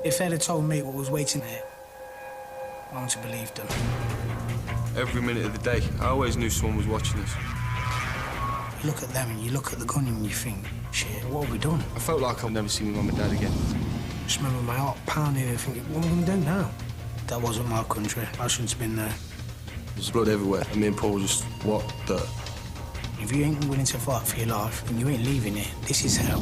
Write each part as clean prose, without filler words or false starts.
If they'd have told me what was waiting there, I wouldn't have believed them. Every minute of the day, I always knew someone was watching us. You look at them and you look at the gun and you think, shit, what have we done? I felt like I'd never see my mum and dad again. Just remember my heart pounding and thinking, what am I going to do now? That wasn't my country. I shouldn't have been there. There's blood everywhere, and me and Paul just, what the? If you ain't willing to fight for your life and you ain't leaving it, this is hell.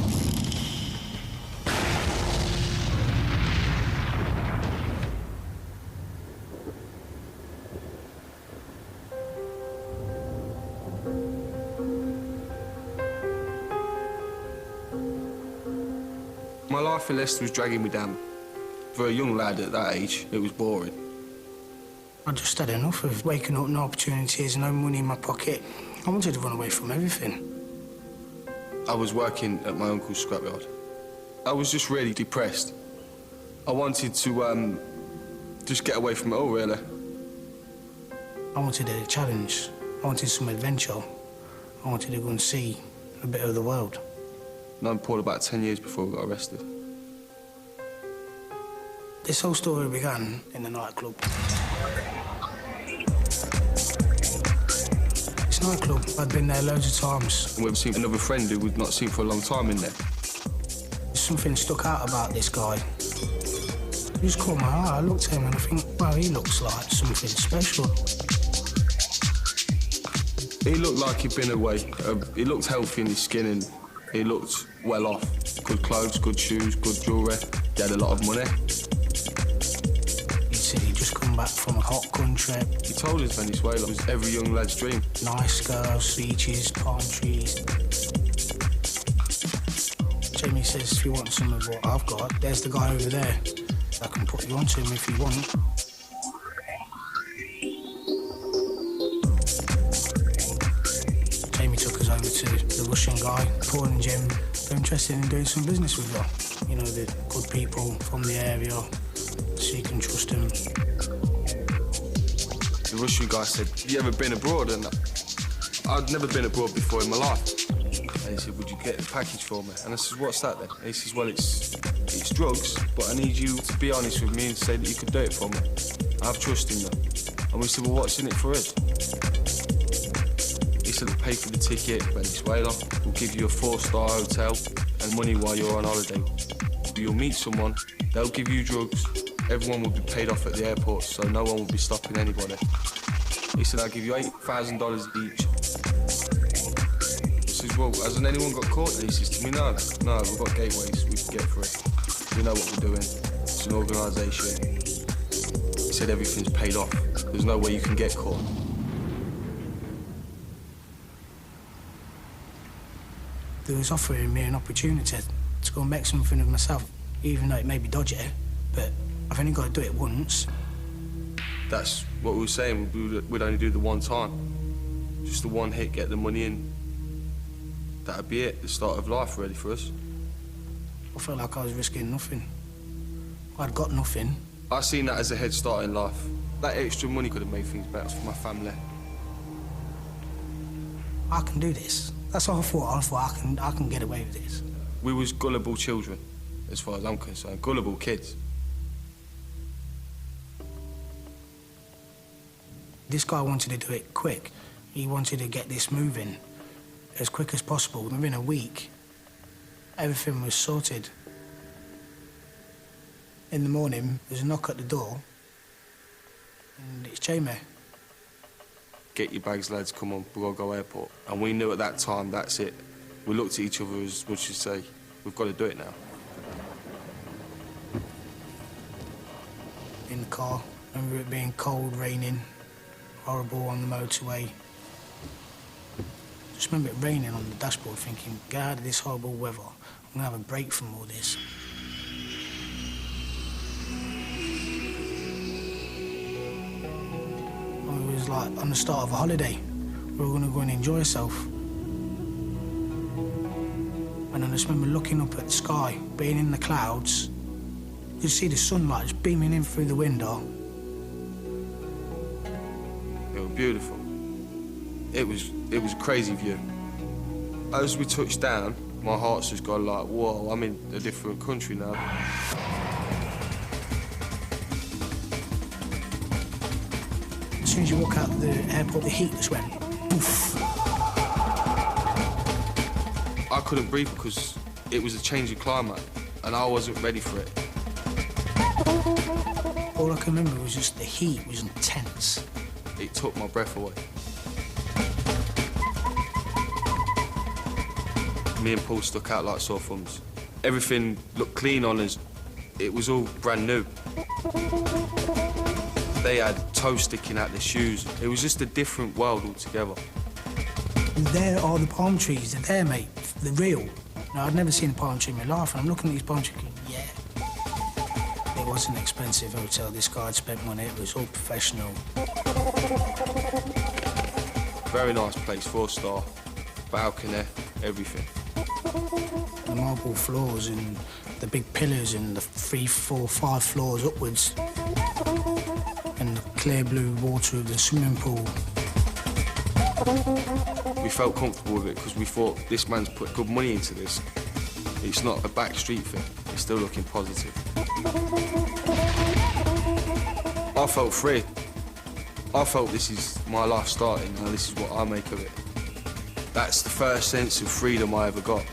My life in Leicester was dragging me down. For a young lad at that age, it was boring. I just had enough of waking up, no opportunities, no money in my pocket. I wanted to run away from everything. I was working at my uncle's scrapyard. I was just really depressed. I wanted to, just get away from it all, really. I wanted a challenge. I wanted some adventure. I wanted to go and see a bit of the world. Known Paul about 10 years before we got arrested. This whole story began in the nightclub. This nightclub, I'd been there loads of times. And we've seen another friend who we'd not seen for a long time in there. Something stuck out about this guy. He just caught my eye. I looked at him and I think, well, he looks like something special. He looked like he'd been away. He looked healthy in his skin and he looked well off. Good clothes, good shoes, good jewellery. He had a lot of money. He said he'd just come back from a hot country. He told us Venezuela was every young lad's dream. Nice girls, beaches, palm trees. Jamie says, if you want some of what I've got, there's the guy over there. I can put you onto him if you want. Jamie took us over to the Russian guy. Paul and Jim were interested in doing some business with her. You know, the good people from the area, so you can trust them. The Russian guy said, have you ever been abroad? And I'd never been abroad before in my life. And he said, would you get a package for me? And I said, what's that then? And he says, well, it's drugs, but I need you to be honest with me and say that you could do it for me. I have trust in you. And we said, well, what's in it for us? He said, pay for the ticket, Venezuela. We'll give you a 4-star hotel and money while you're on holiday. You'll meet someone, they'll give you drugs, everyone will be paid off at the airport, so no one will be stopping anybody. He said, I'll give you $8,000 each. I says, well, hasn't anyone got caught? And he says to me, no, we've got gateways, we can get through it. We know what we're doing, it's an organisation. He said everything's paid off, there's no way you can get caught. They was offering me an opportunity to go and make something of myself, even though it may be dodgy, but I've only got to do it once. That's what we were saying, we'd only do the one time. Just the one hit, get the money in. That'd be it, the start of life really for us. I felt like I was risking nothing. I'd got nothing. I seen that as a head start in life. That extra money could have made things better for my family. I can do this. That's what I thought. I thought I can get away with this. We was gullible children, as far as I'm concerned. Gullible kids. This guy wanted to do it quick. He wanted to get this moving as quick as possible. Within a week, everything was sorted. In the morning, there's a knock at the door, and it's Jamie. Get your bags, lads, come on, we've got to go airport. And we knew at that time, that's it. We looked at each other as much as say, we've got to do it now. In the car, I remember it being cold, raining, horrible on the motorway. Just remember it raining on the dashboard, thinking, get out of this horrible weather. I'm gonna have a break from all this. It was like on the start of a holiday. We were gonna go and enjoy ourselves. And I just remember looking up at the sky, being in the clouds. You could see the sunlight just beaming in through the window. It was beautiful. It was a crazy view. As we touched down, my heart's just gone like, whoa, I'm in a different country now. soon as you walk out the airport, the heat just went poof. I couldn't breathe because it was a change of climate and I wasn't ready for it. All I can remember was just the heat was intense. It took my breath away. Me and Paul stuck out like sore thumbs. Everything looked clean on us. It was all brand new. They had toes sticking out their shoes. It was just a different world altogether. There are the palm trees. They're there, mate. They're real. Now, I'd never seen a palm tree in my life, and I'm looking at these palm trees going, yeah. It was an expensive hotel. This guy had spent money. It was all professional. Very nice place, 4-star, balcony, everything. The marble floors and the big pillars and the 3, 4, 5 floors upwards. And the clear blue water of the swimming pool. We felt comfortable with it because we thought this man's put good money into this. It's not a back street thing. It's still looking positive. I felt free. I felt this is my life starting and this is what I make of it. That's the first sense of freedom I ever got.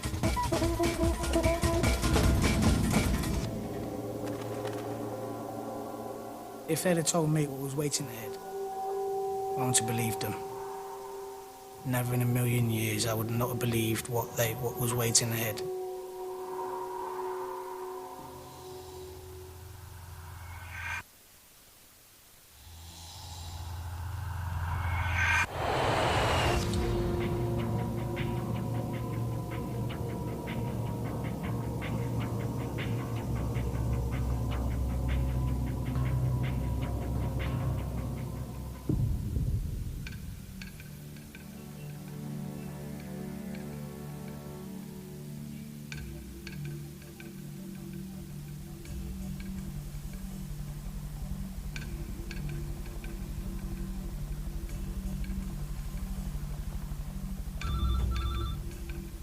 If they'd have told me what was waiting ahead, I wouldn't have believed them. Never in a million years I would not have believed what was waiting ahead.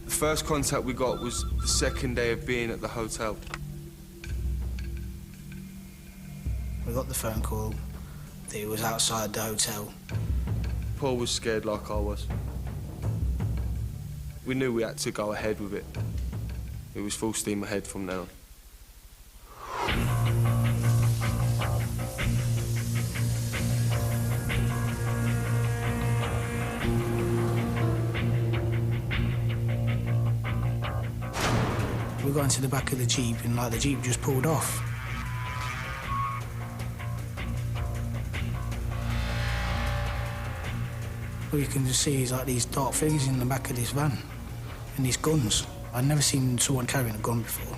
The first contact we got was the second day of being at the hotel. We got the phone call that he was outside the hotel. Paul was scared like I was. We knew we had to go ahead with it. It was full steam ahead from then on. We got into the back of the Jeep and the Jeep just pulled off. All you can just see is these dark figures in the back of this van and these guns. I'd never seen someone carrying a gun before.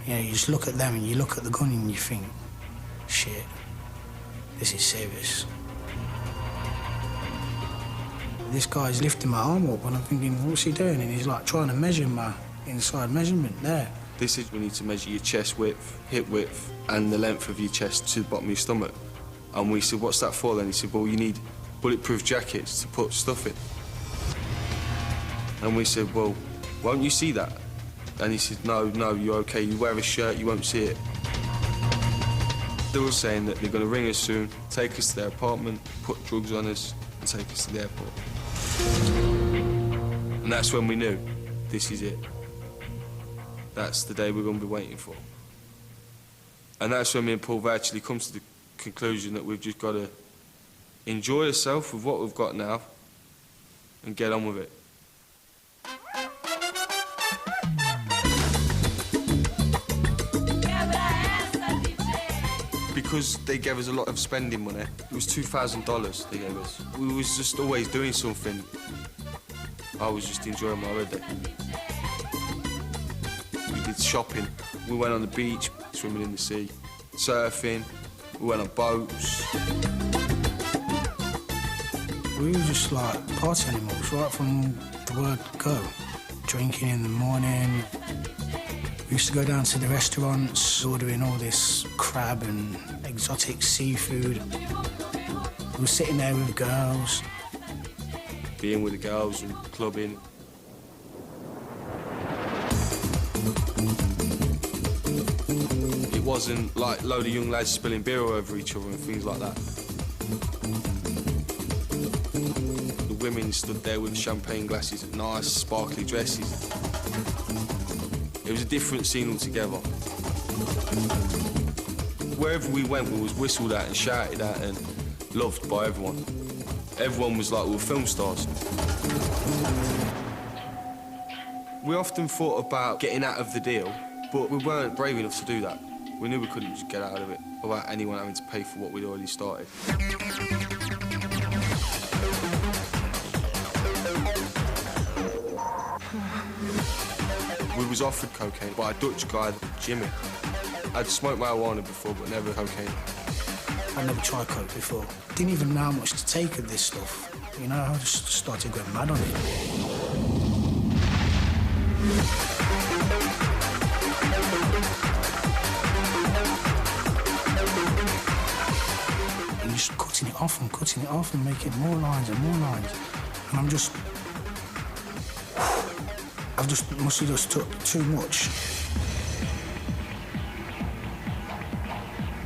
You know, you just look at them and you look at the gun and you think, shit, this is serious. This guy's lifting my arm up and I'm thinking, what's he doing? And he's trying to measure my inside measurement there. This is when you need to measure your chest width, hip width, and the length of your chest to the bottom of your stomach. And we said, what's that for then? He said, well, you need bulletproof jackets to put stuff in. And we said, well, won't you see that? And he said, no, you're okay. You wear a shirt, you won't see it. They were saying that they're going to ring us soon, take us to their apartment, put drugs on us, and take us to the airport. And that's when we knew, this is it. That's the day we're going to be waiting for. And that's when me and Paul actually come to the conclusion that we've just got to enjoy ourselves with what we've got now and get on with it. Because they gave us a lot of spending money, it was $2,000 they gave us. We was just always doing something. I was just enjoying my holiday. We did shopping, we went on the beach, swimming in the sea, surfing, we went on boats. We were just party animals right from the word go. Drinking in the morning. We used to go down to the restaurants, ordering all this crab and exotic seafood. We were sitting there with girls. Being with the girls and clubbing. It wasn't like a load of young lads spilling beer over each other and things like that. women stood there with champagne glasses and nice, sparkly dresses. It was a different scene altogether. Wherever we went, we was whistled at and shouted at and loved by everyone. Everyone was like we were film stars. We often thought about getting out of the deal, but we weren't brave enough to do that. We knew we couldn't just get out of it without anyone having to pay for what we'd already started. We was offered cocaine by a Dutch guy, Jimmy. I'd smoked marijuana before, but never cocaine. I'd never tried coke before. Didn't even know how much to take of this stuff. You know, I just started going mad on it. And just cutting it off and making more lines and more lines. And must have just took too much.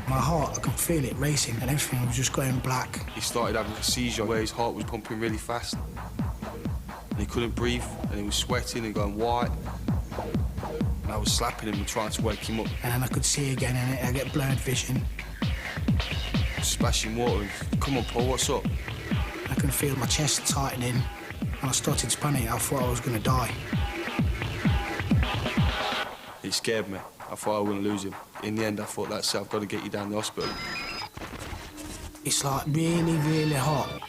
My heart, I can feel it racing and everything was just going black. He started having a seizure where his heart was pumping really fast. And he couldn't breathe and he was sweating and going white. And I was slapping him and trying to wake him up. And then I could see again and I get blurred vision. Splashing water and, come on, Paul, what's up? I can feel my chest tightening and I started to panic. I thought I was going to die. It scared me. I thought I wouldn't lose him. In the end, I thought, that's it, I've got to get you down to the hospital. It's like really, really hot.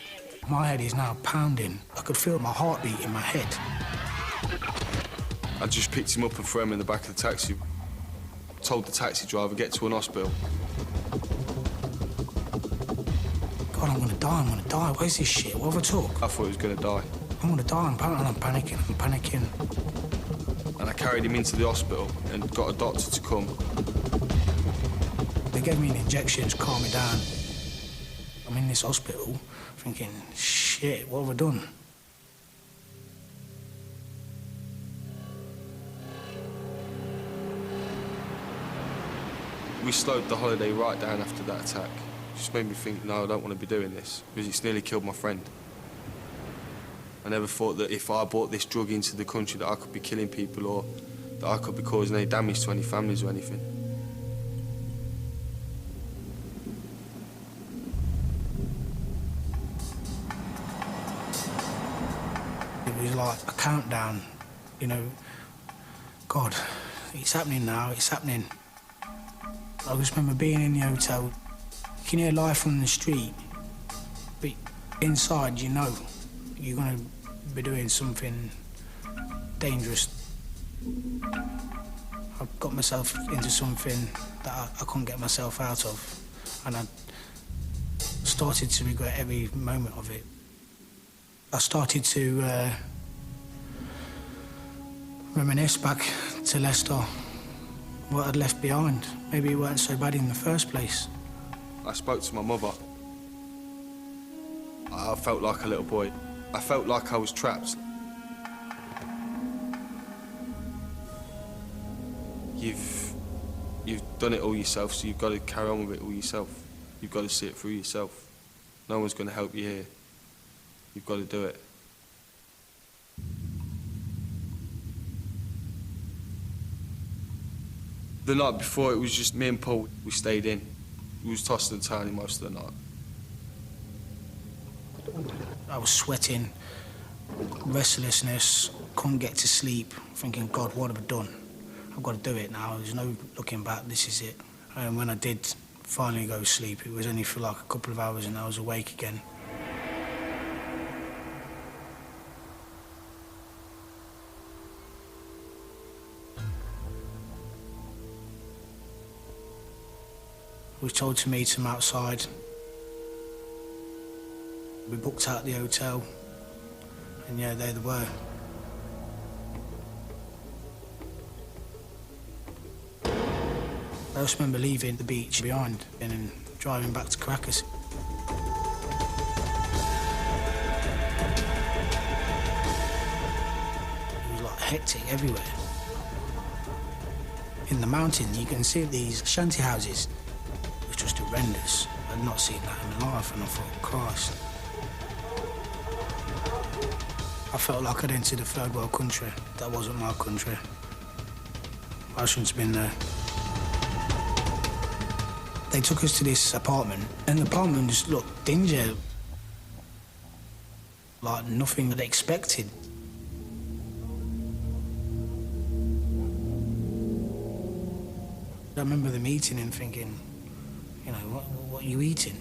My head is now pounding. I could feel my heartbeat in my head. I just picked him up and threw him in the back of the taxi. Told the taxi driver, get to an hospital. God, I'm gonna die. What is this shit? What have I took? I thought he was gonna die. I'm gonna die, I'm panicking. And I carried him into the hospital and got a doctor to come. They gave me an injection to calm me down. I'm in this hospital thinking, shit, what have I done? We slowed the holiday right down after that attack. It just made me think, no, I don't want to be doing this, because it's nearly killed my friend. I never thought that if I brought this drug into the country that I could be killing people or that I could be causing any damage to any families or anything. It was like a countdown, you know. God, it's happening now, it's happening. I just remember being in the hotel. You can hear life on the street, but inside you know you're gonna be doing something dangerous. I got myself into something that I couldn't get myself out of, and I started to regret every moment of it. I started to reminisce back to Leicester, what I'd left behind. Maybe it weren't so bad in the first place. I spoke to my mother. I felt like a little boy. I felt like I was trapped. You've done it all yourself, so you've got to carry on with it all yourself. You've got to see it through yourself. No one's going to help you here. You've got to do it. The night before, it was just me and Paul. We stayed in. We was tossing and turning most of the night. I was sweating, restlessness, couldn't get to sleep, thinking, God, what have I done? I've got to do it now. There's no looking back, this is it. And when I did finally go to sleep, it was only for like a couple of hours and I was awake again. We were told to meet him outside. We booked out the hotel, and yeah, there they were. I just remember leaving the beach behind and then driving back to Caracas. It was like hectic everywhere. In the mountain, you can see these shanty houses. It was just horrendous. I'd not seen that in my life, and I thought, Christ. I felt like I'd entered a third world country. That wasn't my country. I shouldn't have been there. They took us to this apartment, and the apartment just looked dingy. Like nothing I'd expected. I remember them eating and thinking, you know, what are you eating?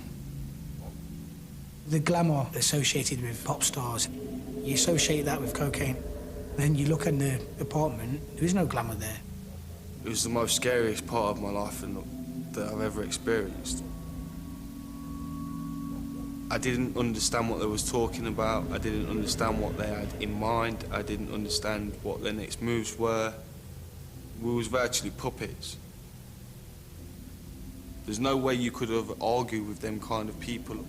The glamour associated with pop stars, you associate that with cocaine. Then you look in the apartment, there is no glamour there. It was the most scariest part of my life that I've ever experienced. I didn't understand what they was talking about. I didn't understand what they had in mind. I didn't understand what their next moves were. We was virtually puppets. There's no way you could have argued with them kind of people.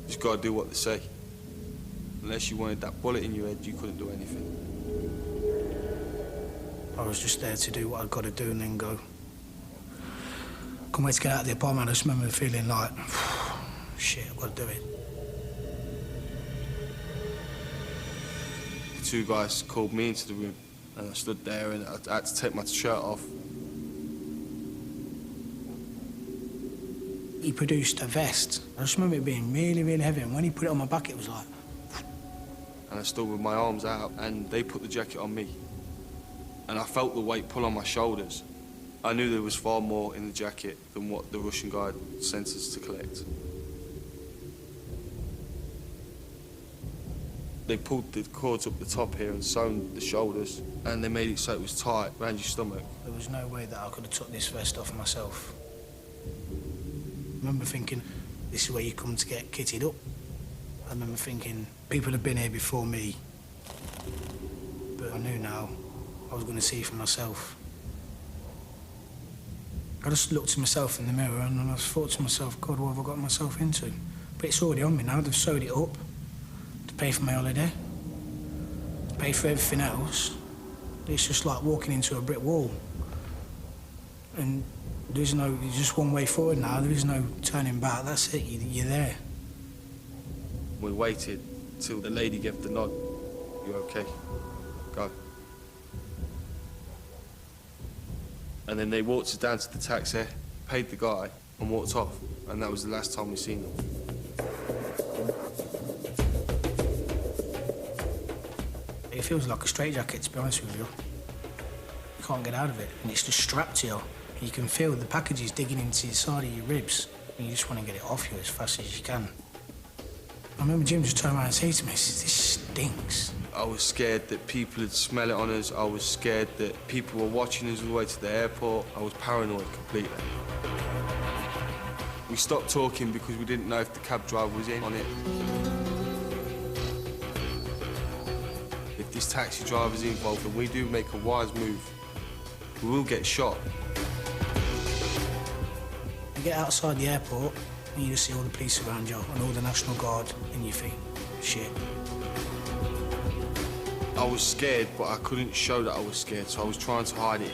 You just gotta do what they say. Unless you wanted that bullet in your head, you couldn't do anything. I was just there to do what I'd got to do and then go. Couldn't wait to get out of the apartment. I just remember feeling like, shit, I've got to do it. The two guys called me into the room, and I stood there and I had to take my shirt off. He produced a vest. I just remember it being really, really heavy, and when he put it on my back, it was like... And I stood with my arms out, and they put the jacket on me. And I felt the weight pull on my shoulders. I knew there was far more in the jacket than what the Russian guy sent us to collect. They pulled the cords up the top here and sewn the shoulders, and they made it so it was tight around your stomach. There was no way that I could have took this vest off myself. I remember thinking, this is where you come to get kitted up. I remember thinking, people have been here before me. But I knew now I was going to see for myself. I just looked at myself in the mirror and I thought to myself, God, what have I got myself into? But it's already on me now. They've sewed it up to pay for my holiday, to pay for everything else. It's just like walking into a brick wall. And there's just one way forward now. There is no turning back. That's it. You're there. We waited till the lady gave the nod. You okay? Go. And then they walked us down to the taxi, paid the guy, and walked off. And that was the last time we seen them. It feels like a straitjacket, to be honest with you. You can't get out of it, and it's just strapped to you. You can feel the packages digging into the side of your ribs, and you just want to get it off you as fast as you can. I remember Jim just turned around and said to me, this stinks. I was scared that people would smell it on us. I was scared that people were watching us all the way to the airport. I was paranoid completely. We stopped talking because we didn't know if the cab driver was in on it. If this taxi driver's involved and we do make a wise move, we will get shot. You get outside the airport and you just see all the police around you and all the National Guard and you think, shit. I was scared, but I couldn't show that I was scared, so I was trying to hide it.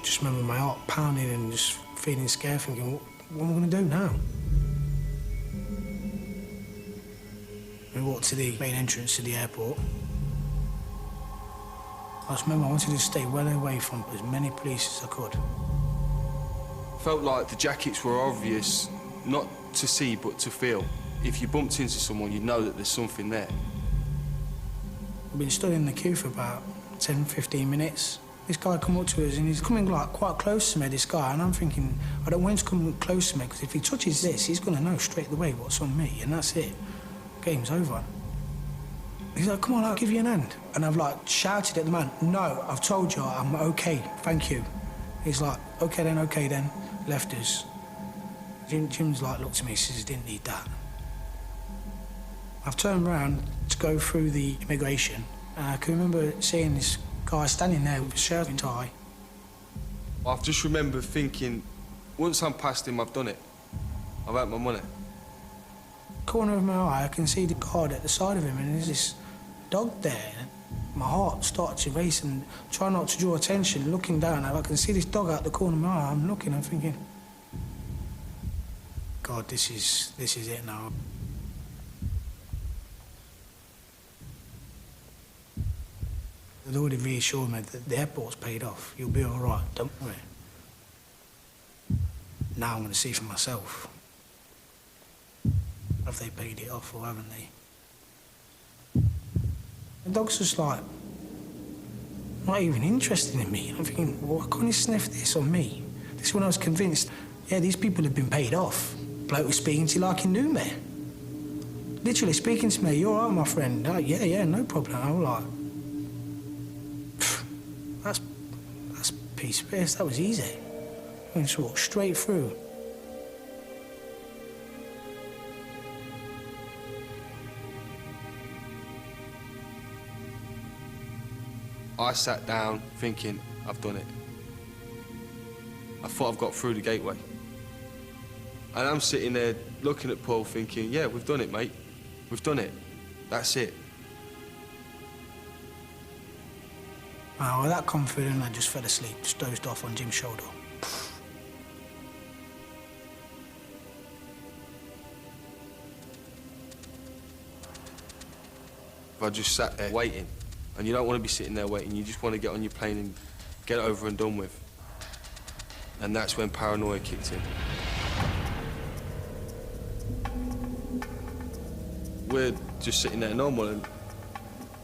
Just remember my heart pounding and just feeling scared, thinking, what am I going to do now? We walked to the main entrance to the airport. I just remember I wanted to stay well away from as many police as I could. Felt like the jackets were obvious, not to see, but to feel. If you bumped into someone, you'd know that there's something there. We've been stood in the queue for about 10, 15 minutes. This guy come up to us and he's coming like quite close to me, this guy, and I'm thinking, I don't want him to come close to me because if he touches this, he's going to know straight away what's on me, and that's it. Game's over. He's like, come on, I'll give you an hand. And I've like shouted at the man, no, I've told you, I'm okay, thank you. He's like, okay then, left us. Jim's like, looked at me, says, didn't need that. I've turned around to go through the immigration, and I can remember seeing this guy standing there with a shirt and tie. I've just remembered thinking, once I'm past him, I've done it. I've had my money. Corner of my eye, I can see the guard at the side of him, and there's this dog there. My heart started to race and try not to draw attention, looking down. I can see this dog out the corner of my eye. I'm looking, I'm thinking, God, this is it now. They'd already reassured me that the airport's paid off. You'll be all right, don't worry. Now I'm going to see for myself. Have they paid it off or haven't they? The dog's just like, not even interested in me. I'm thinking, well, why can't he sniff this on me? This is when I was convinced, yeah, these people have been paid off. Bloke was speaking to you like he knew me. Literally speaking to me, you all right, my friend? Oh, yeah, no problem. I'm like, that's a piece of piss. That was easy. I just walked straight through. I sat down thinking, I've done it. I thought I've got through the gateway. And I'm sitting there looking at Paul thinking, yeah, we've done it, mate. We've done it. That's it. Oh, with that confident, I just fell asleep, just dozed off on Jim's shoulder. I just sat there waiting. And you don't want to be sitting there waiting, you just want to get on your plane and get it over and done with. And that's when paranoia kicked in. We're just sitting there normal and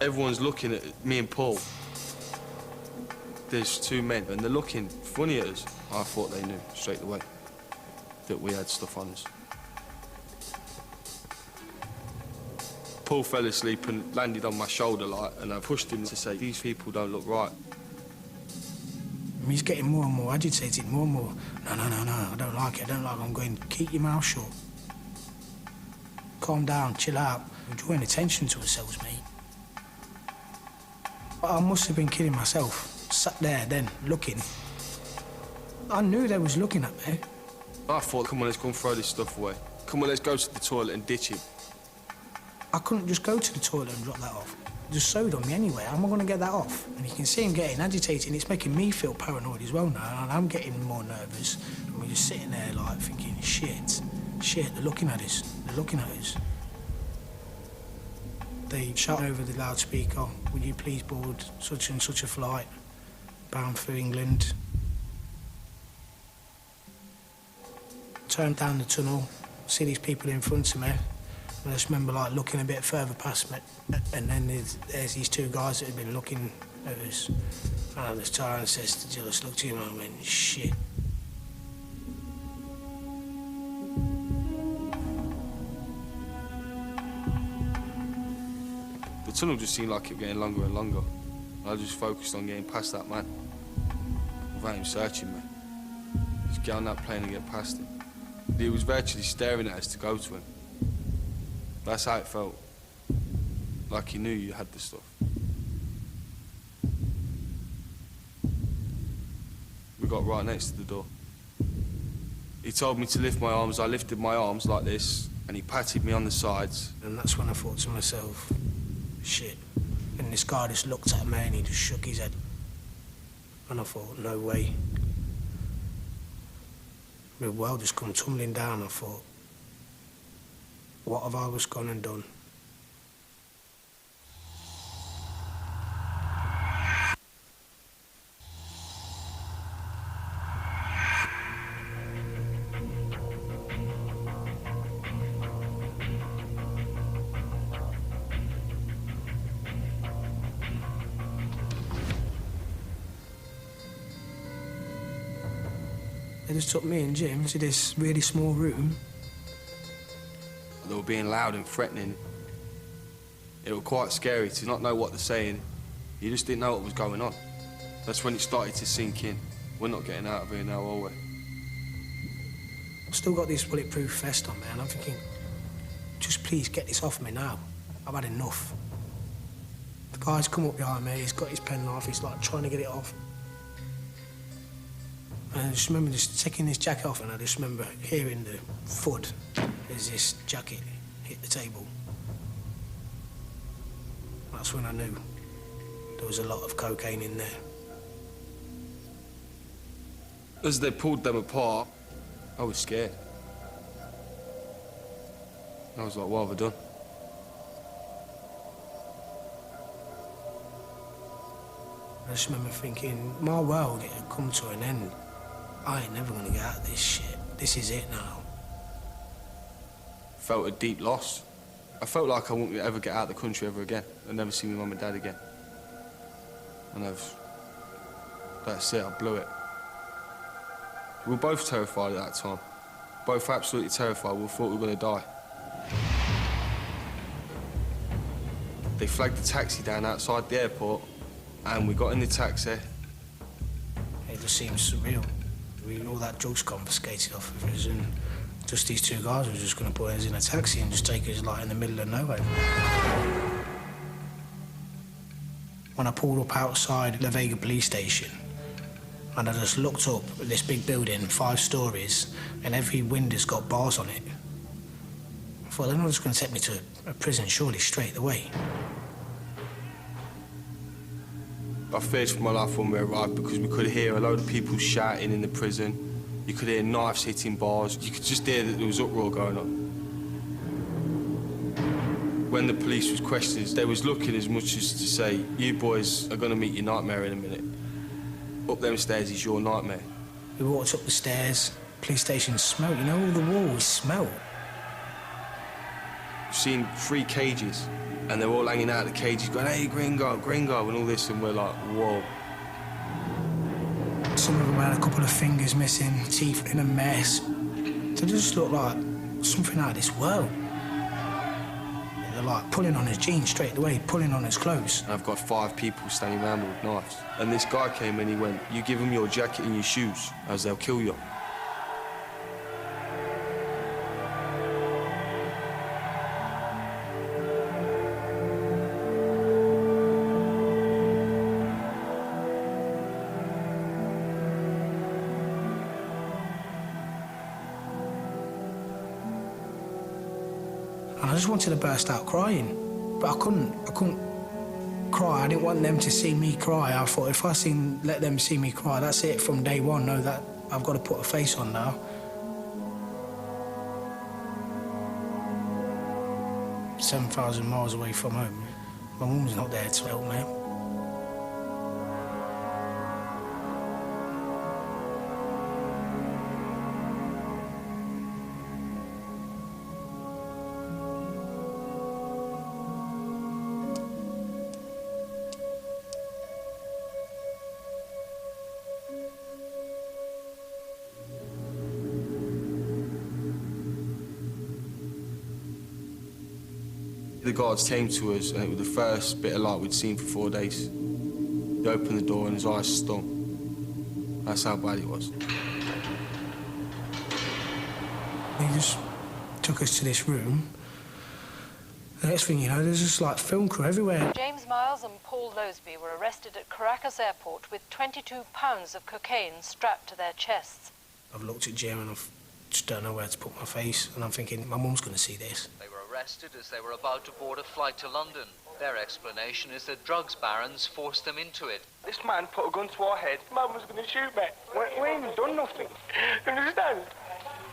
everyone's looking at me and Paul. There's two men and they're looking funny at us. I thought they knew straight away that we had stuff on us. Paul fell asleep and landed on my shoulder, like, and I pushed him to say, these people don't look right. He's getting more and more agitated, more and more. No, I don't like it, I'm going, keep your mouth shut. Calm down, chill out. We're drawing attention to ourselves, mate. I must have been kidding myself. Sat there then, looking. I knew they was looking at me. I thought, come on, let's go and throw this stuff away. Come on, let's go to the toilet and ditch him. I couldn't just go to the toilet and drop that off. It just sewed on me anyway. How am I going to get that off? And you can see him getting agitated, and it's making me feel paranoid as well now, and I'm getting more nervous. And we're just sitting there, like, thinking, shit, they're looking at us. They shout over the loudspeaker, would you please board such and such a flight bound for England? Turn down the tunnel, see these people in front of me. I just remember, like, looking a bit further past me, and then there's these two guys that had been looking at us. And I just turned and says to Jill, just looked at him and I went, shit. The tunnel just seemed like it was getting longer and longer. I just focused on getting past that man, without him searching me. Just get on that plane and get past him. He was virtually staring at us to go to him. That's how it felt. Like he knew you had the stuff. We got right next to the door. He told me to lift my arms. I lifted my arms like this, and he patted me on the sides. And that's when I thought to myself, shit. And this guy just looked at me and he just shook his head. And I thought, no way. My world just come tumbling down. I thought, what have I just gone and done? They just took me and Jim to this really small room. They were being loud and threatening. It was quite scary to not know what they're saying. You just didn't know what was going on. That's when it started to sink in. We're not getting out of here now, are we? I've still got this bulletproof vest on me, and I'm thinking, just please get this off me now. I've had enough. The guy's come up behind me, he's got his penknife, he's like trying to get it off. And I just remember just taking this jacket off, and I just remember hearing the thud as this jacket hit the table. That's when I knew there was a lot of cocaine in there. As they pulled them apart, I was scared. I was like, what have I done? I just remember thinking, my world, it had come to an end. I ain't never gonna get out of this shit. This is it now. Felt a deep loss. I felt like I wouldn't ever get out of the country ever again. I'd never see my mum and dad again. And that's it, I blew it. We were both terrified at that time. Both absolutely terrified. We thought we were gonna die. They flagged the taxi down outside the airport, and we got in the taxi. It just seems surreal. All that drugs confiscated off of us, and just these two guys were just going to put us in a taxi and just take us like in the middle of nowhere. When I pulled up outside the Vega police station, and I just looked up at this big building, 5 stories, and every window's got bars on it. I thought, they're not just going to take me to a prison, surely, straight away. I feared for my life when we arrived because we could hear a load of people shouting in the prison. You could hear knives hitting bars. You could just hear that there was uproar going on. When the police was questioning us, they was looking as much as to say, you boys are going to meet your nightmare in a minute. Up them stairs is your nightmare. We walked up the stairs, police station smelled, you know, all the walls smelled. We've seen 3 cages, and they're all hanging out of the cages going, hey, gringo, gringo, and all this, and we're like, whoa. Some of them had a couple of fingers missing, teeth in a mess. They just looked like something out of this world. They're like pulling on his jeans straight away, pulling on his clothes. And I've got 5 people standing around me with knives. And this guy came and he went, you give them your jacket and your shoes, as they'll kill you. And I just wanted to burst out crying, but I couldn't cry. I didn't want them to see me cry. I thought if I let them see me cry, that's it from day one. No, that I've got to put a face on now. 7,000 miles away from home. My mum's not there to help me. The guards came to us, and it was the first bit of light we'd seen for 4 days. He opened the door and his eyes stung. That's how bad it was. He just took us to this room. The next thing you know, there's just like film crew everywhere. James Miles and Paul Loseby were arrested at Caracas airport with 22 pounds of cocaine strapped to their chests. I've looked at Jim and I just don't know where to put my face, and I'm thinking, my mum's going to see this. They were arrested as they were about to board a flight to London. Their explanation is that drugs barons forced them into it. This man put a gun to our head. Mum was going to shoot me. We ain't even done nothing. You understand?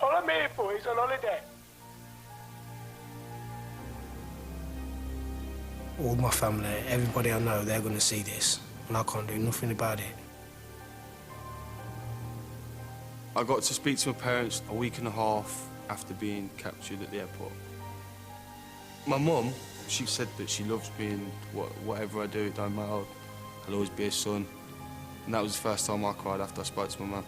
All I'm here for is on holiday. All my family, everybody I know, they're going to see this, and I can't do nothing about it. I got to speak to my parents a week and a half after being captured at the airport. My mum, she said that she loves me and whatever I do, it don't matter. I'll always be a son. And that was the first time I cried after I spoke to my mum.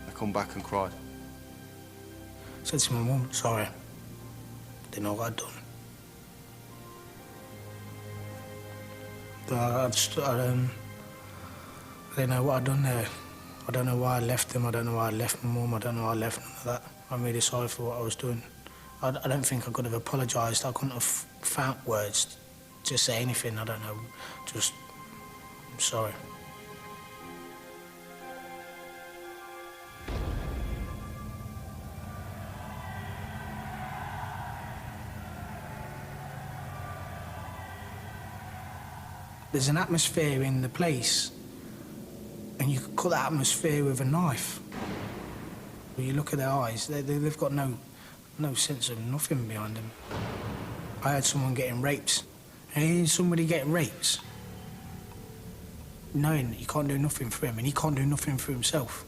I come back and cried. I said to my mum, sorry, didn't know what I'd done. I didn't know what I'd done there. I don't know why I left them, I don't know why I left my mum, I don't know why I left none of that. I'm really sorry for what I was doing. I don't think I could have apologised. I couldn't have found words to say anything, I don't know. Just, I'm sorry. There's an atmosphere in the place, and you could cut that atmosphere with a knife. When you look at their eyes, they've got no No sense of nothing behind him. I heard someone getting raped. And hearing somebody get raped, knowing that you can't do nothing for him and he can't do nothing for himself.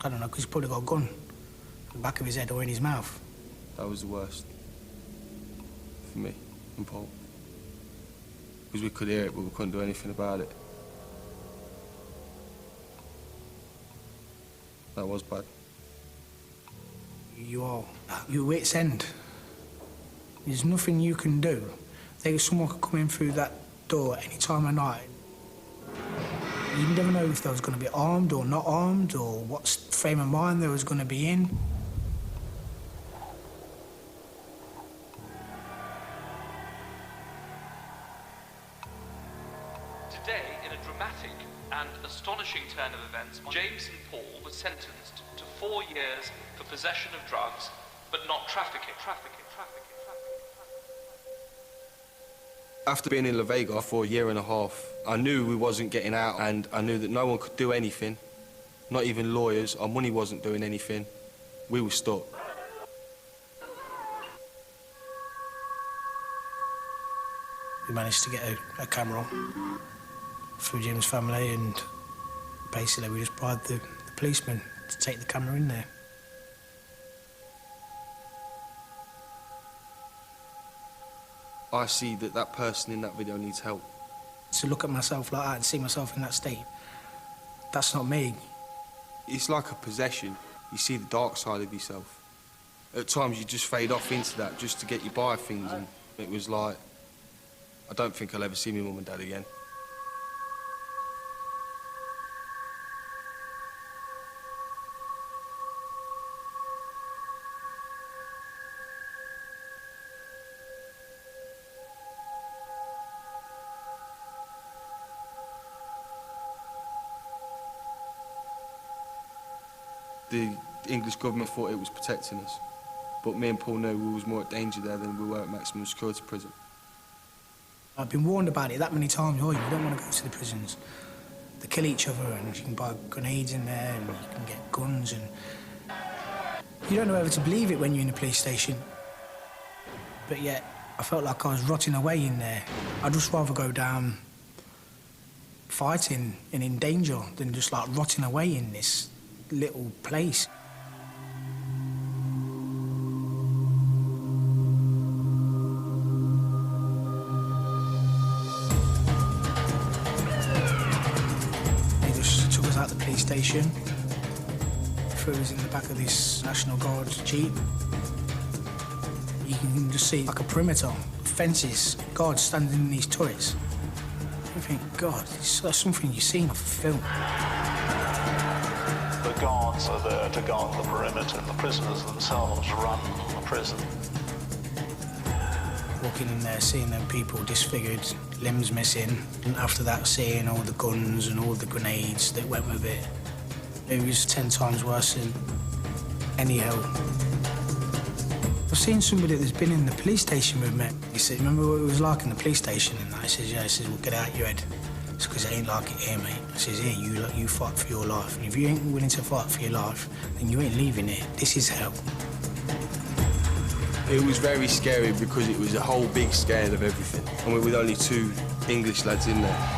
I don't know, because he's probably got a gun in the back of his head or in his mouth. That was the worst. For me and Paul. Because we could hear it, but we couldn't do anything about it. That was bad. You are at your wit's end. There's nothing you can do. Someone could come in through that door any time of night. You never know if they was going to be armed or not armed, or what frame of mind they was going to be in. Today, in a dramatic and astonishing turn of events, James and Paul were sentenced to 4 years for possession of drugs, but not trafficking. After being in La Vega for a year and a half, I knew we wasn't getting out, and I knew that no one could do anything, not even lawyers. Our money wasn't doing anything. We were stuck. We managed to get a camera through Jim's family, and basically we just bribed the policeman to take the camera in there. I see that that person in that video needs help. To look at myself like that and see myself in that state, that's not me. It's like a possession. You see the dark side of yourself. At times you just fade off into that just to get you by things, and it was like, I don't think I'll ever see my mum and dad again. The English government thought it was protecting us, but me and Paul knew we was more at danger there than we were at maximum security prison. I've been warned about it that many times. Oh, you don't want to go to the prisons. They kill each other, and you can buy grenades in there, and you can get guns, and you don't know whether to believe it when you're in the police station. But yet, I felt like I was rotting away in there. I'd just rather go down fighting and in danger than just like rotting away in this little place. They just took us out the police station, threw us in the back of this National Guard Jeep. You can just see like a perimeter, fences, guards standing in these turrets. I think, God, it's like something you've seen off a film. The guards are there to guard the perimeter, and the prisoners themselves run the prison. Walking in there, seeing them people disfigured, limbs missing, and after that seeing all the guns and all the grenades that went with it, it was 10 times worse than any hell. I've seen somebody that's been in the police station with me. He said, remember what it was like in the police station? And I said, yeah. He says, well, get out your head. It's because it ain't like it here, mate. I says, here, you fight for your life. And if you ain't willing to fight for your life, then you ain't leaving here. This is hell. It was very scary because it was a whole big scale of everything. And we were only 2 English lads in there.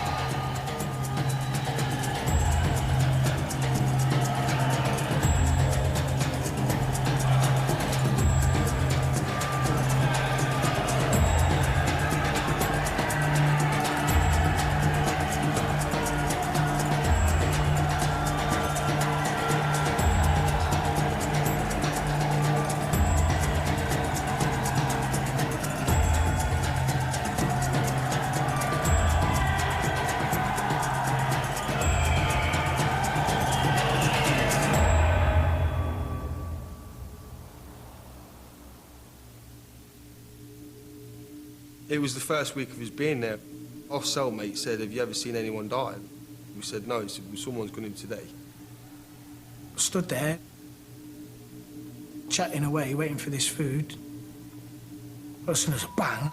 It was the first week of his being there. Our cellmate said, have you ever seen anyone die? We said, no. He said, well, someone's gone in today. Stood there, chatting away, waiting for this food. All of a sudden, there's a bang.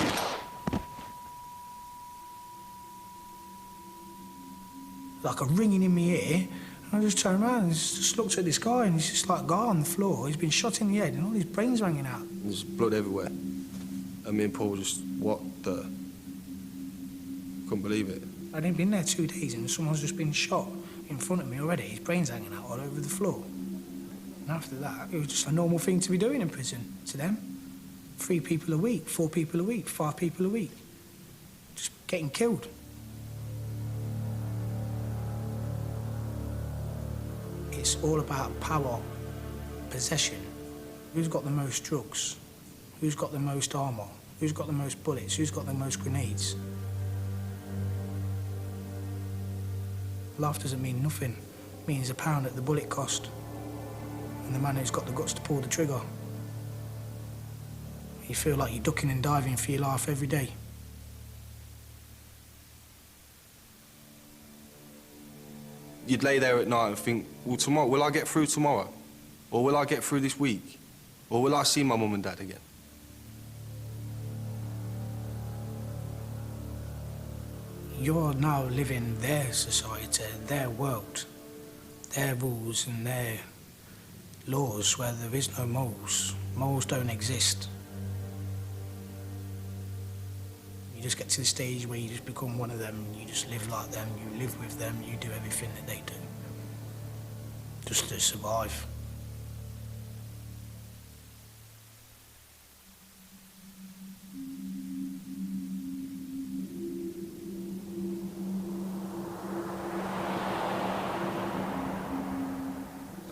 Like a ringing in my ear. I just turned around and just looked at this guy, and he's just like, guy on the floor. He's been shot in the head, and all his brains are hanging out. There's blood everywhere. And me and Paul were just, what the? Couldn't believe it. I'd only been there 2 days, and someone's just been shot in front of me already. His brains hanging out all over the floor. And after that, it was just a normal thing to be doing in prison to them. 3 people a week, 4 people a week, 5 people a week. Just getting killed. It's all about power, possession. Who's got the most drugs? Who's got the most armour? Who's got the most bullets? Who's got the most grenades? Life doesn't mean nothing. It means a pound at the bullet cost. And the man who's got the guts to pull the trigger. You feel like you're ducking and diving for your life every day. You'd lay there at night and think, well, tomorrow, will I get through tomorrow? Or will I get through this week? Or will I see my mum and dad again? You're now living their society, their world, their rules and their laws where there is no morals. Morals don't exist. You just get to the stage where you just become one of them, you just live like them, you live with them, you do everything that they do. Just to survive.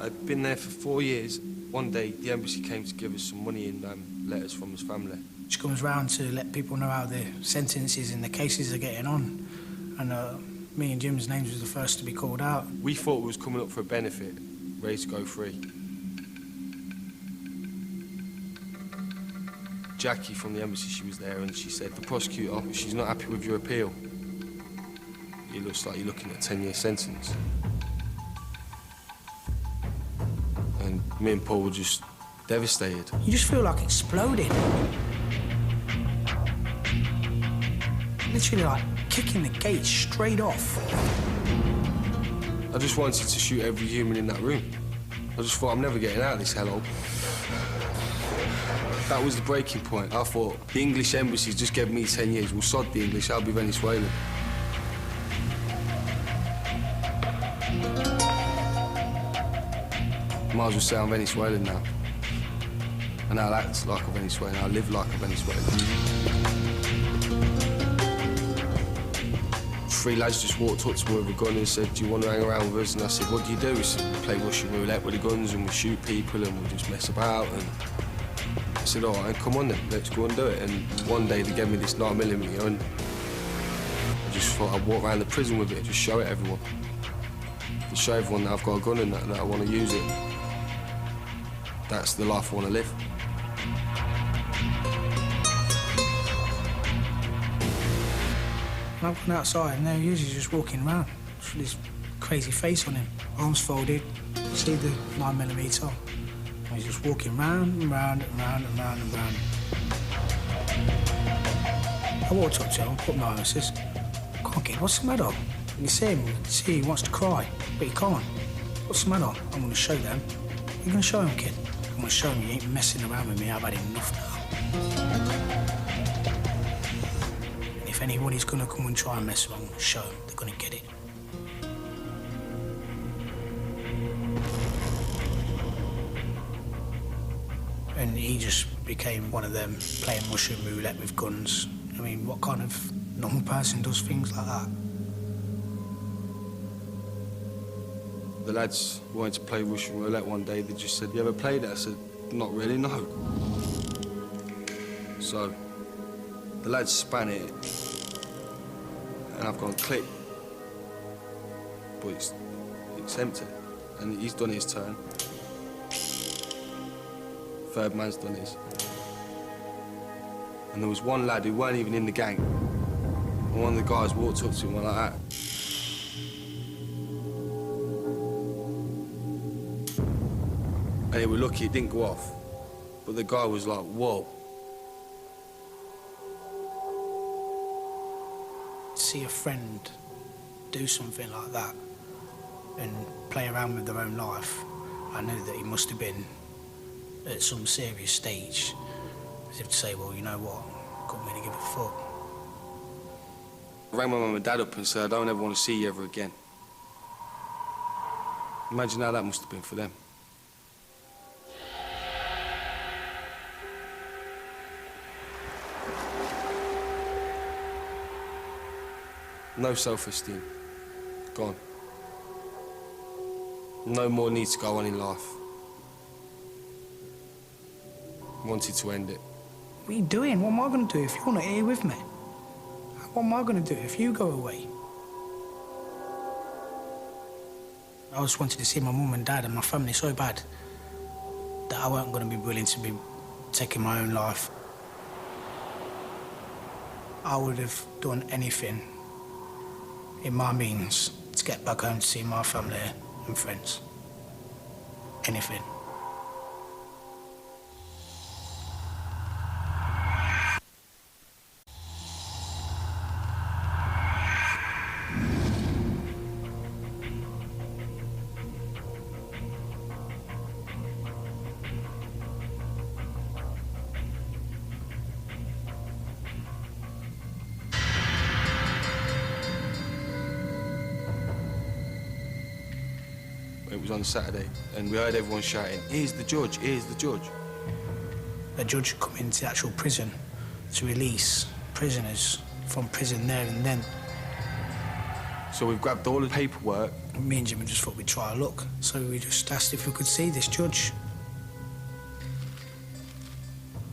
I'd been there for 4 years. One day, the embassy came to give us some money in letters from his family. She comes round to let people know how the sentences and the cases are getting on. And me and Jim's names was the first to be called out. We thought we was coming up for a benefit, ready to go free. Jackie from the embassy, she was there, and she said, the prosecutor, she's not happy with your appeal. It looks like you're looking at a 10-year sentence. And me and Paul were just devastated. You just feel like exploding. Literally like kicking the gate straight off. I just wanted to shoot every human in that room. I just thought, I'm never getting out of this hellhole. That was the breaking point. I thought, the English embassy just gave me 10 years. Well, sod the English, I'll be Venezuelan. Might as well say I'm Venezuelan now. And I'll act like a Venezuelan, I'll live like a Venezuelan. 3 lads just walked up to me with a gun and said, do you want to hang around with us? And I said, what do you do? He said, we play Russian roulette with the guns and we shoot people and we just mess about. And I said, all right, come on then, let's go and do it. And one day they gave me this 9mm and I just thought I'd walk around the prison with it, just show it everyone. Just show everyone that I've got a gun and that I want to use it. That's the life I want to live. And I went outside and there he is, he's just walking around with this crazy face on him, arms folded, you see the 9mm. And he's just walking round and round and round and round and round. I walked up to him, put my arm and says, come on, kid, what's the matter? And you see him, you see he wants to cry, but he can't. What's the matter? I'm going to show them. You're going to show him, kid. I'm going to show him you ain't messing around with me. I've had enough now. And if anybody's going to come and try and mess around, I'm going to show them. They're going to get it. And he just became one of them, playing Russian roulette with guns. I mean, what kind of normal person does things like that? The lads wanted to play Russian roulette one day. They just said, you ever played it? I said, not really, no. So the lads span it, and I've gone click. But it's empty, and he's done his turn. Third man's done his. And there was one lad who weren't even in the gang. And one of the guys walked up to him like that. And they were lucky it didn't go off. But the guy was like, whoa. See a friend do something like that, and play around with their own life, I knew that he must have been at some serious stage, as if to say, well, you know what, I couldn't really give a fuck. I rang my mum and dad up and said, I don't ever want to see you ever again. Imagine how that must have been for them. No self-esteem. Gone. No more need to go on in life. Wanted to end it. What are you doing? What am I going to do if you're not here with me? What am I going to do if you go away? I just wanted to see my mum and dad and my family so bad that I weren't going to be willing to be taking my own life. I would have done anything in my means to get back home to see my family and friends. Anything. It was on Saturday, and we heard everyone shouting, "Here's the judge, here's the judge." A judge come into the actual prison to release prisoners from prison there and then. So we've grabbed all the paperwork. Me and Jimmy just thought we'd try our luck, so we just asked if we could see this judge.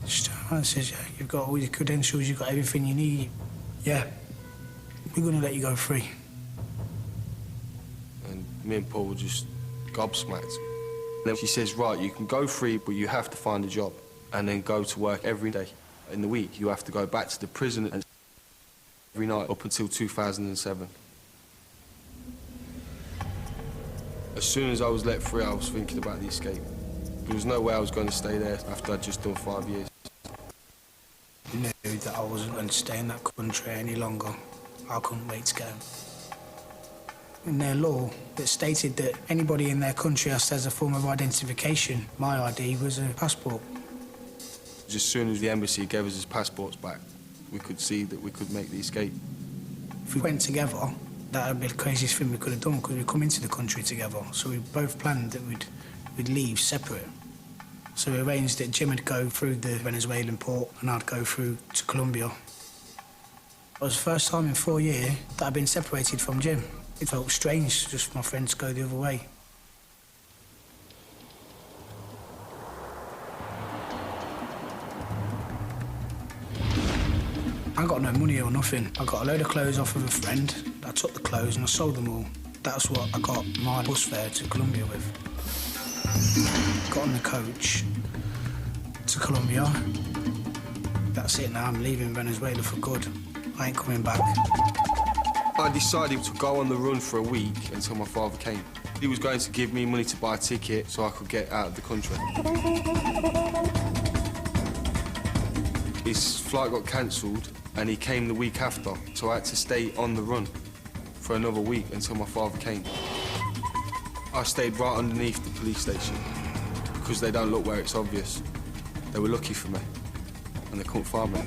Just says, yeah, you've got all your credentials, you've got everything you need. Yeah, we're gonna let you go free. And me and Paul were just gobsmacked. Then she says, right, you can go free, but you have to find a job and then go to work every day. In the week, you have to go back to the prison and every night up until 2007. As soon as I was let free, I was thinking about the escape. There was no way I was going to stay there after I'd just done 5 years. I knew that I wasn't going to stay in that country any longer. I couldn't wait to go. In their law, that stated that anybody in their country has to have a form of identification. My ID was a passport. As soon as the embassy gave us his passports back, we could see that we could make the escape. If we went together, that would be the craziest thing we could have done, because we'd come into the country together. So we both planned that we'd leave separate. So we arranged that Jim would go through the Venezuelan port and I'd go through to Colombia. It was the first time in 4 years that I'd been separated from Jim. It felt strange just for my friends to go the other way. I got no money or nothing. I got a load of clothes off of a friend. I took the clothes and I sold them all. That's what I got my bus fare to Colombia with. Got on the coach to Colombia. That's it now, I'm leaving Venezuela for good. I ain't coming back. I decided to go on the run for a week until my father came. He was going to give me money to buy a ticket so I could get out of the country. His flight got cancelled and he came the week after, so I had to stay on the run for another week until my father came. I stayed right underneath the police station because they don't look where it's obvious. They were lucky for me and they couldn't find me.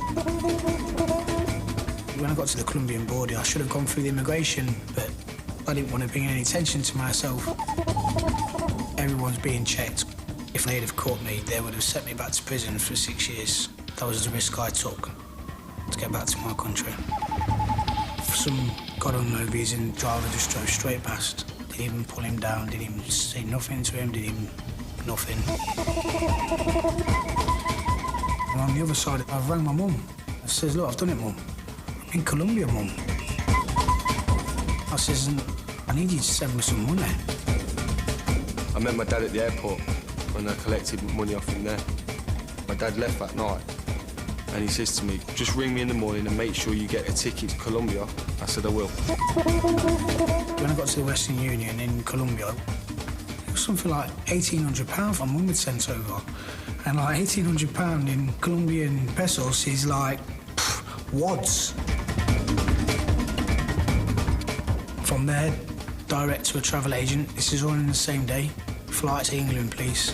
When I got to the Colombian border, I should have gone through the immigration, but I didn't want to bring any attention to myself. Everyone's being checked. If they'd have caught me, they would have sent me back to prison for 6 years. That was the risk I took to get back to my country. Some God-unknown reason, driver just drove straight past. Didn't even pull him down, didn't even say nothing to him, didn't even... nothing. And on the other side, I rang my mum. I says, look, I've done it, mum. I'm in Colombia, mum. I says, I need you to send me some money. I met my dad at the airport and I collected money off him there. My dad left that night and he says to me, just ring me in the morning and make sure you get a ticket to Colombia. I said, I will. When I got to the Western Union in Colombia, it was something like £1,800 my mum had sent over. And like £1,800 in Colombian pesos is like, wads. From there direct to a travel agent. This is all in the same day. Flight to England, please.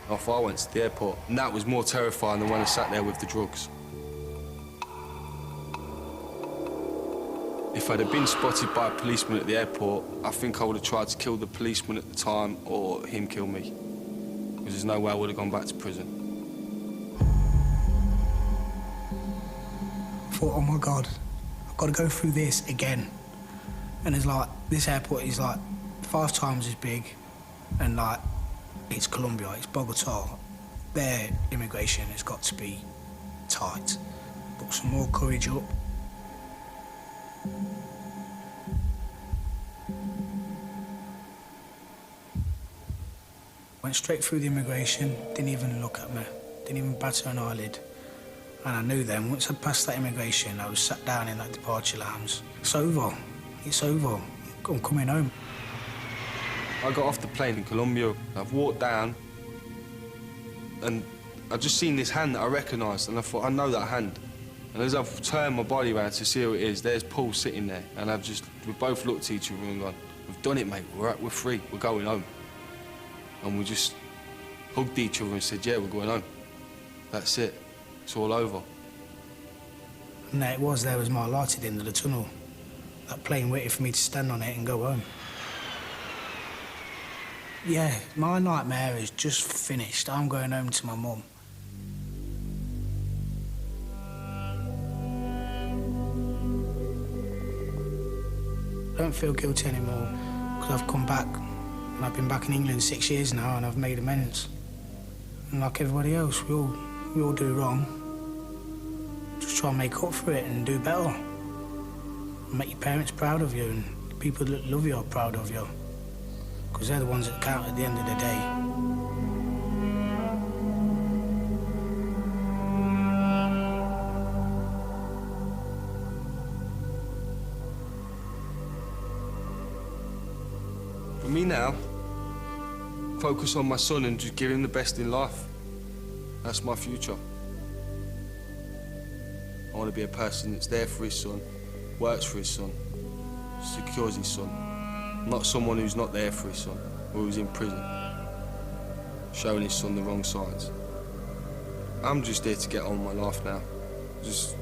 Off I went to the airport, and that was more terrifying than when I sat there with the drugs. If I'd have been spotted by a policeman at the airport, I think I would have tried to kill the policeman at the time or him kill me. Because there's no way I would have gone back to prison. I thought, oh my God, I've got to go through this again. And it's like, this airport is like 5 times as big, and like, it's Colombia, it's Bogota. Their immigration has got to be tight. Put some more courage up. Went straight through the immigration, didn't even look at me, didn't even batter an eyelid. And I knew then, once I'd passed that immigration, I was sat down in that departure lounge. It's over, it's over, I'm coming home. I got off the plane in Colombia. I've walked down, and I just seen this hand that I recognised, and I thought, I know that hand. And as I've turned my body around to see who it is, there's Paul sitting there, and we both looked at each other and gone, we've done it, mate, we're free, we're going home. And we just hugged each other and said, yeah, we're going home. That's it, it's all over. And there it was, there was my light at the end of the tunnel. That plane waited for me to stand on it and go home. Yeah, my nightmare is just finished. I'm going home to my mum. I don't feel guilty anymore because I've come back, and I've been back in England 6 years now, and I've made amends. And like everybody else, we all do wrong. Just try and make up for it and do better. And make your parents proud of you, and the people that love you are proud of you. Because they're the ones that count at the end of the day. For me now, focus on my son and just give him the best in life. That's my future. I want to be a person that's there for his son, works for his son, secures his son. Not someone who's not there for his son, or who's in prison, showing his son the wrong signs. I'm just here to get on with my life now. Just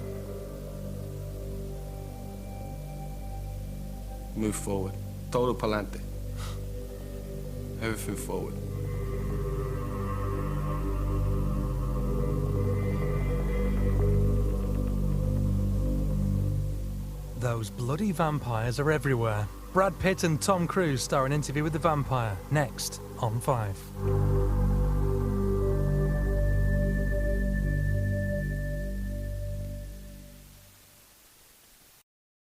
move forward. Todo pa'lante. Everything forward. Those bloody vampires are everywhere. Brad Pitt and Tom Cruise star an interview with the vampire, next on 5.